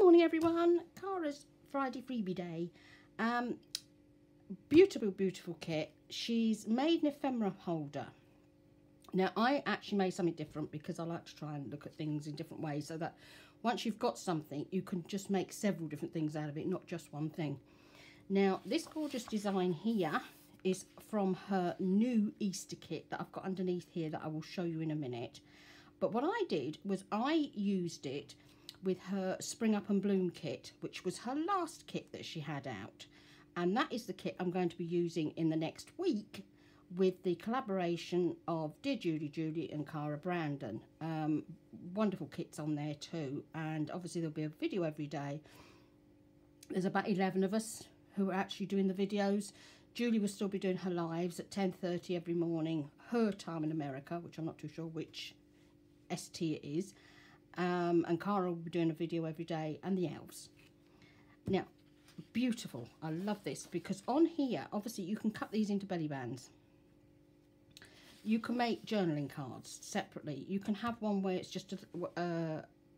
morning everyone. Cara's Friday freebie day. Beautiful, beautiful kit. She's made an ephemera holder. Now I actually made something different because I like to try and look at things in different ways, so that once you've got something you can just make several different things out of it, not just one thing. Now this gorgeous design here is from her new Easter kit that I've got underneath here that I will show you in a minute. But what I did was I used it with her Spring Up and Bloom kit, which was her last kit that she had out. And that is the kit I'm going to be using in the next week with the collaboration of Dear Julie and Cara Brandon. Wonderful kits on there too. And obviously there'll be a video every day. There's about 11 of us who are actually doing the videos. Julie will still be doing her lives at 10:30 every morning, her time in America, which I'm not too sure which ST it is. And Cara will be doing a video every day, and the elves. Now, beautiful. I love this because on here, obviously, you can cut these into belly bands. You can make journaling cards separately. You can have one where it's just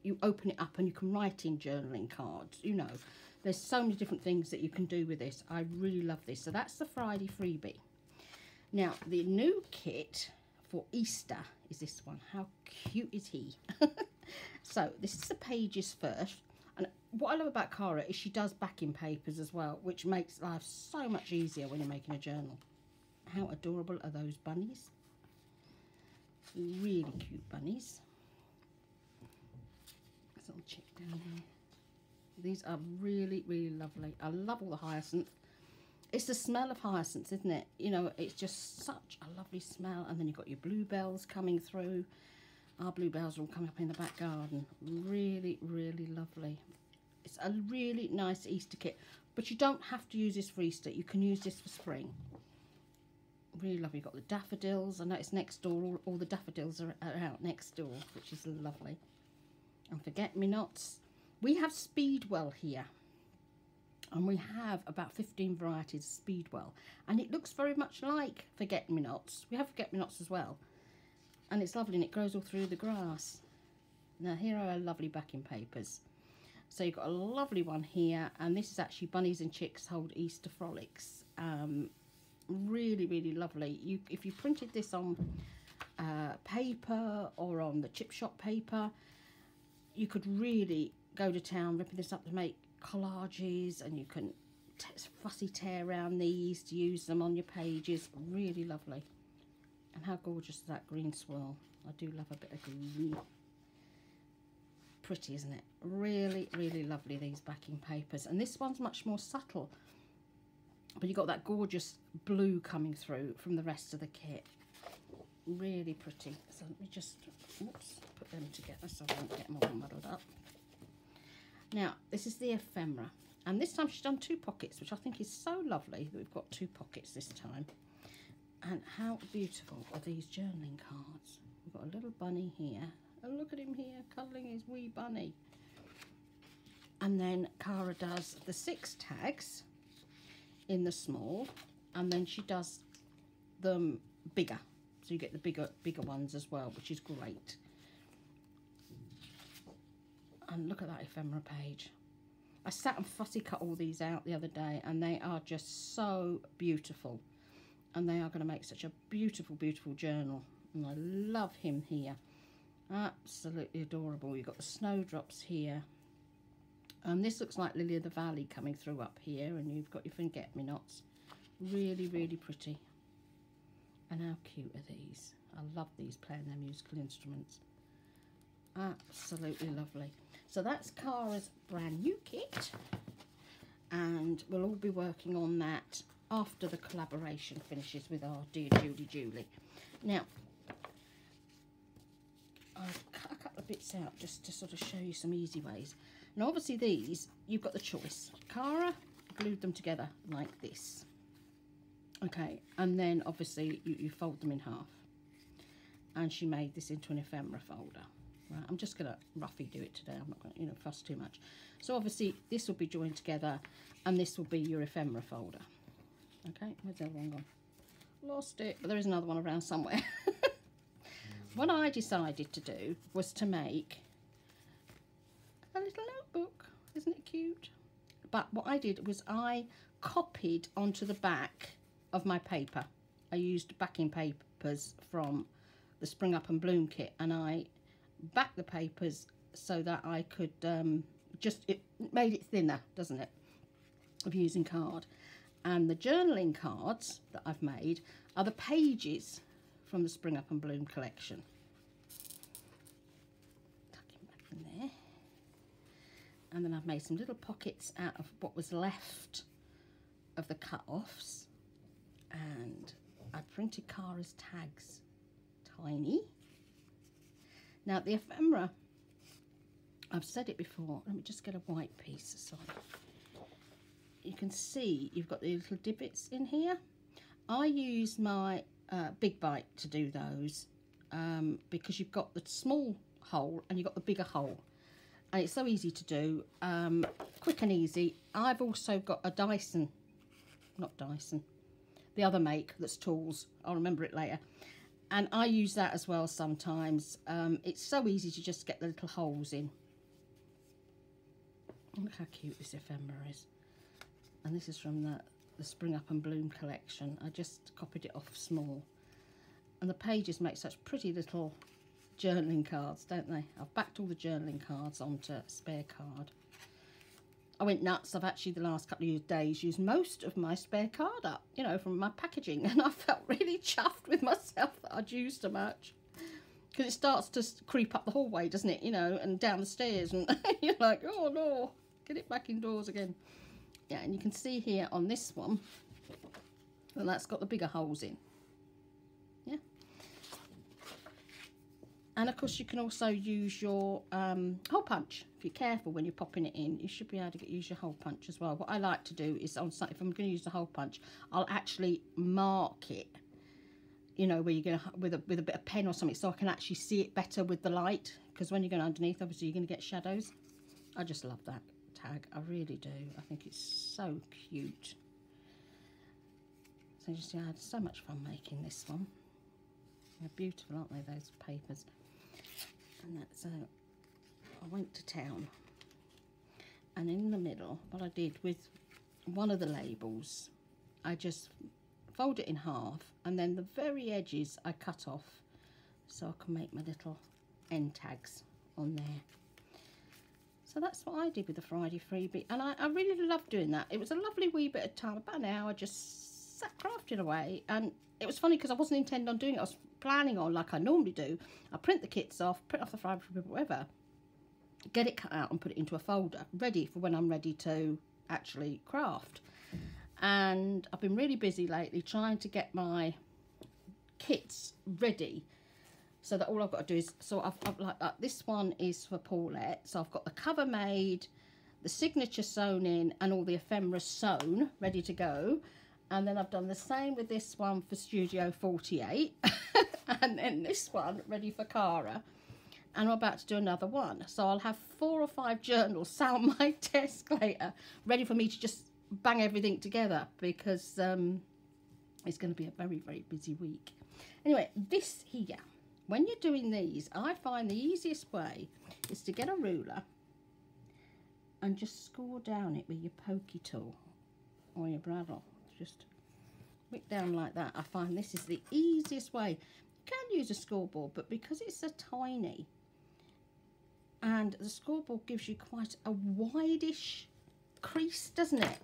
you open it up and you can write in journaling cards. You know, there's so many different things that you can do with this. I really love this. So that's the Friday freebie. Now, the new kit for Easter is this one. How cute is he? So this is the pages first, and what I love about Cara is she does backing papers as well, which makes life so much easier when you're making a journal. How adorable are those bunnies? Really cute bunnies. There's a little chick down here. These are really, really lovely. I love all the hyacinth. It's the smell of hyacinths, isn't it? You know, it's just such a lovely smell. And then you've got your bluebells coming through. Our bluebells are all coming up in the back garden. Really, really lovely. It's a really nice Easter kit. But you don't have to use this for Easter. You can use this for spring. Really lovely. You've got the daffodils. I know it's next door. All the daffodils are out next door, which is lovely. And forget-me-nots. We have Speedwell here. And we have about 15 varieties of Speedwell. And it looks very much like forget-me-nots. We have forget-me-nots as well. And it's lovely and it grows all through the grass. Now here are our lovely backing papers. So you've got a lovely one here, and this is actually Bunnies and Chicks Hold Easter Frolics. Really, really lovely. If you printed this on paper or on the chip shop paper, you could really go to town ripping this up to make collages, and you can fussy tear around these to use them on your pages. Really lovely. And how gorgeous is that green swirl? I do love a bit of green. Pretty, isn't it? Really, really lovely, these backing papers. And this one's much more subtle. But you've got that gorgeous blue coming through from the rest of the kit. Really pretty. So let me just, oops, put them together so I don't get them all muddled up. Now, this is the ephemera. And this time she's done 2 pockets, which I think is so lovely that we've got 2 pockets this time. And how beautiful are these journaling cards. We've got a little bunny here. Oh, look at him here, cuddling his wee bunny. And then Cara does the 6 tags in the small, and then she does them bigger. So you get the bigger ones as well, which is great. And look at that ephemera page. I sat and fussy cut all these out the other day, and they are just so beautiful. And they are going to make such a beautiful, beautiful journal. And I love him here. Absolutely adorable. You've got the snowdrops here. And this looks like Lily of the Valley coming through up here. And you've got your forget-me-nots. Really, really pretty. And how cute are these? I love these playing their musical instruments. Absolutely lovely. So that's Cara's brand new kit. And we'll all be working on that after the collaboration finishes with our Dear Julie. Now, I've cut a couple of bits out just to sort of show you some easy ways. Now, obviously these, you've got the choice. Cara glued them together like this. Okay, and then obviously you fold them in half. And she made this into an ephemera folder. Right, I'm just going to roughly do it today. I'm not going to, fuss too much. So obviously this will be joined together, and this will be your ephemera folder. Okay, where's the other one gone? Lost it, but there is another one around somewhere. What I decided to do was to make a little notebook. Isn't it cute? But what I did was I copied onto the back of my paper. I used backing papers from the Spring Up and Bloom kit, and I backed the papers so that I could it made it thinner, doesn't it, of using card. And the journaling cards that I've made are the pages from the Spring Up and Bloom collection. Tuck him back in there. And then I've made some little pockets out of what was left of the cut-offs. And I printed Cara's tags tiny. Now the ephemera, I've said it before, let me just get a white piece aside. You can see you've got the little divots in here. I use my Big Bite to do those because you've got the small hole and you've got the bigger hole, and it's so easy to do, quick and easy. I've also got a Dyson, not Dyson, the other make that's tools, I'll remember it later, and I use that as well sometimes. It's so easy to just get the little holes in. Look how cute this ephemera is. And this is from the Spring Up and Bloom collection. I just copied it off small. And the pages make such pretty little journaling cards, don't they? I've backed all the journaling cards onto a spare card. I went nuts. I've actually, the last couple of days, used most of my spare card up, you know, from my packaging. And I felt really chuffed with myself that I'd used so much. Because it starts to creep up the hallway, doesn't it? You know, and down the stairs. And you're like, oh no, get it back indoors again. Yeah, and you can see here on this one, and that's got the bigger holes in. Yeah. And of course you can also use your hole punch. If you're careful when you're popping it in, you should be able to use your hole punch as well. What I like to do is, on if I'm going to use the hole punch, I'll actually mark it, you know, where you're going to, with a bit of pen or something, so I can actually see it better with the light, because when you're going underneath, obviously you're going to get shadows. I just love that tag, I really do. I think it's so cute. So just, yeah, I had so much fun making this one. They're beautiful, aren't they, those papers? And that's I went to town, and in the middle, what I did with one of the labels, I just fold it in half, and then the very edges I cut off so I can make my little end tags on there. So that's what I did with the Friday freebie, and I really loved doing that. It was a lovely wee bit of time, about an hour, just sat crafting away. And it was funny because I wasn't intending on doing it. I was planning on, like I normally do, I print the kits off, print off the Friday freebie, whatever, get it cut out and put it into a folder, ready for when I'm ready to actually craft. And I've been really busy lately trying to get my kits ready, so that all I've got to do is, so I've like that. This one is for Paulette, so I've got the cover made, the signature sewn in, and all the ephemera sewn, ready to go. And then I've done the same with this one for Studio 48, and then this one ready for Cara. And I'm about to do another one, so I'll have 4 or 5 journals sat on my desk later, ready for me to just bang everything together, because it's going to be a very, very busy week. Anyway, this here, when you're doing these, I find the easiest way is to get a ruler and just score down it with your pokey tool or your bradawl. Just whip down like that. I find this is the easiest way. You can use a scoreboard, but because it's so tiny, and the scoreboard gives you quite a wide-ish crease, doesn't it?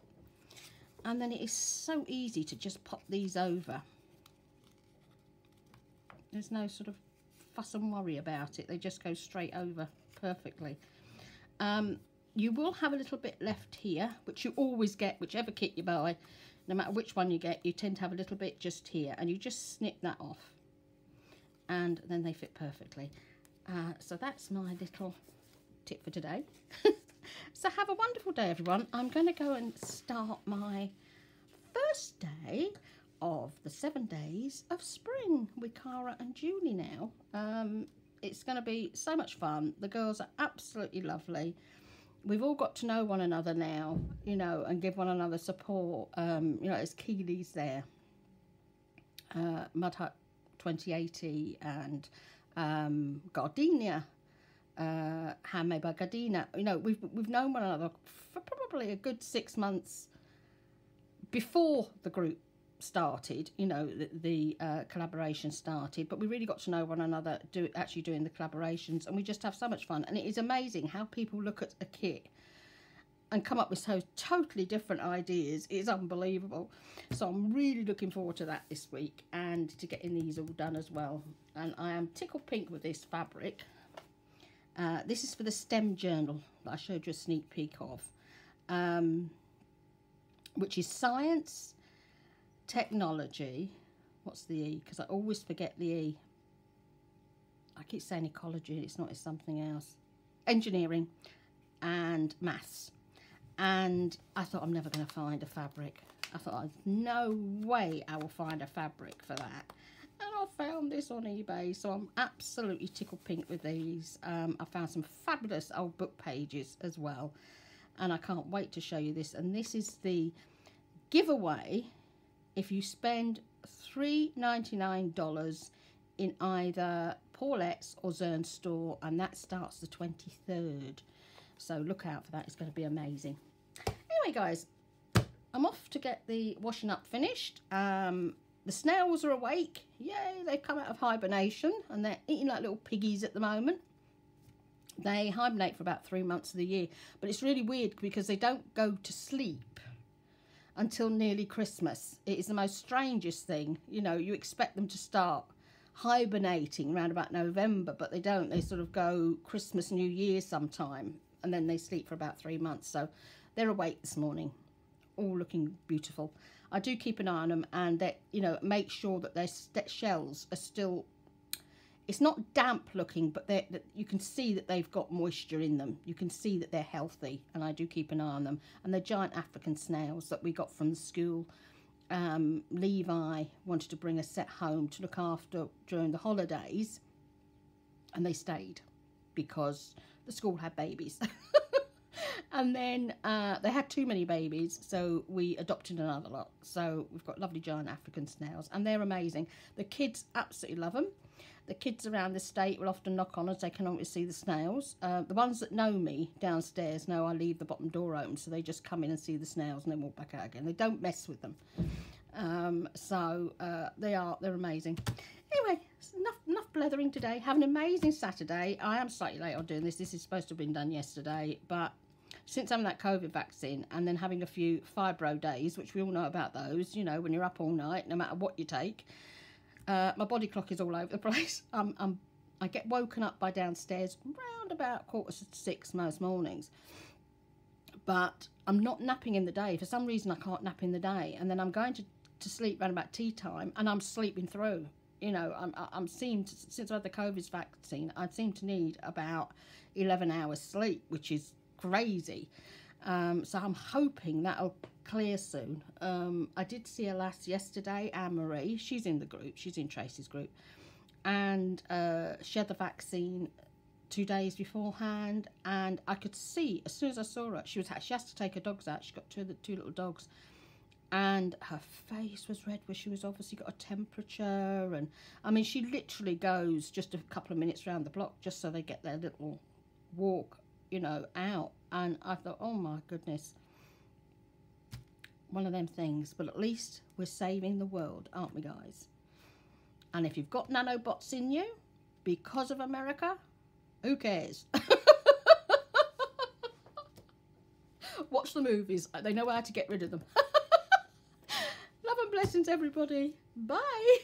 And then it is so easy to just pop these over. There's no sort of fuss and worry about it. They just go straight over perfectly. You will have a little bit left here, which you always get, whichever kit you buy, no matter which one you get, you tend to have a little bit just here, and you just snip that off, and then they fit perfectly. So that's my little tip for today. So have a wonderful day, everyone. I'm going to go and start my first day of the 7 days of spring with Cara and Julie now. It's going to be so much fun. The girls are absolutely lovely. We've all got to know one another now, you know, and give one another support. You know, there's Keely's there, Mud Hut 2080, and Gardenia, handmade by Gardena. You know, we've known one another for probably a good 6 months before the group started, you know, the collaboration started, but we really got to know one another actually doing the collaborations, and we just have so much fun. And it is amazing how people look at a kit and come up with so totally different ideas. It's unbelievable. So I'm really looking forward to that this week, and to getting these all done as well. And I am tickled pink with this fabric. This is for the STEM journal that I showed you a sneak peek of, which is science, technology, what's the E? Because I always forget the E. I keep saying ecology, it's not, it's something else. Engineering and maths. And I thought, I'm never going to find a fabric. I thought, no way I will find a fabric for that. And I found this on eBay, so I'm absolutely tickled pink with these. I found some fabulous old book pages as well, and I can't wait to show you this. And this is the giveaway if you spend $3.99 in either Paulette's or Zern's store, and that starts the 23rd. So look out for that, it's going to be amazing. Anyway, guys, I'm off to get the washing up finished. The snails are awake. Yay, they've come out of hibernation, and they're eating like little piggies at the moment. They hibernate for about 3 months of the year, but it's really weird because they don't go to sleep until nearly Christmas. It is the most strangest thing. You know, you expect them to start hibernating around about November, but they don't. They sort of go Christmas, New Year sometime, and then they sleep for about 3 months. So they're awake this morning, all looking beautiful. I do keep an eye on them, and that, you know, make sure that their shells are still, it's not damp looking, but you can see that they've got moisture in them. You can see that they're healthy, and I do keep an eye on them. And they're giant African snails that we got from the school. Levi wanted to bring a set home to look after during the holidays, and they stayed because the school had babies. And then they had too many babies, so we adopted another lot. So we've got lovely giant African snails, and they're amazing. The kids absolutely love them. The kids around the state will often knock on us. They can always see the snails. The ones that know me downstairs know I leave the bottom door open, so they just come in and see the snails and then walk back out again. They don't mess with them. They're amazing. Anyway, enough blethering today. Have an amazing Saturday. I am slightly late on doing this. This is supposed to have been done yesterday, but since having that COVID vaccine and then having a few fibro days, which we all know about those, you know, when you're up all night, no matter what you take, my body clock is all over the place. I get woken up by downstairs round about 5:45 most mornings. But I'm not napping in the day. For some reason, I can't nap in the day. And then I'm going to sleep around about tea time, and I'm sleeping through. You know, since I had the COVID vaccine, I seem to need about 11 hours sleep, which is crazy. So I'm hoping that'll clear soon. I did see a lass yesterday, Anne-Marie. She's in the group. She's in Tracy's group. And she had the vaccine 2 days beforehand, and I could see as soon as I saw her, she has to take her dogs out. She's got two little dogs, and her face was red, where she was obviously got a temperature. And I mean, she literally goes just a couple of minutes around the block just so they get their little walk, you know, out. And I thought, oh my goodness, one of them things. But at least we're saving the world, aren't we, guys? And if you've got nanobots in you because of America, who cares? Watch the movies. They know how to get rid of them. Love and blessings, everybody. Bye.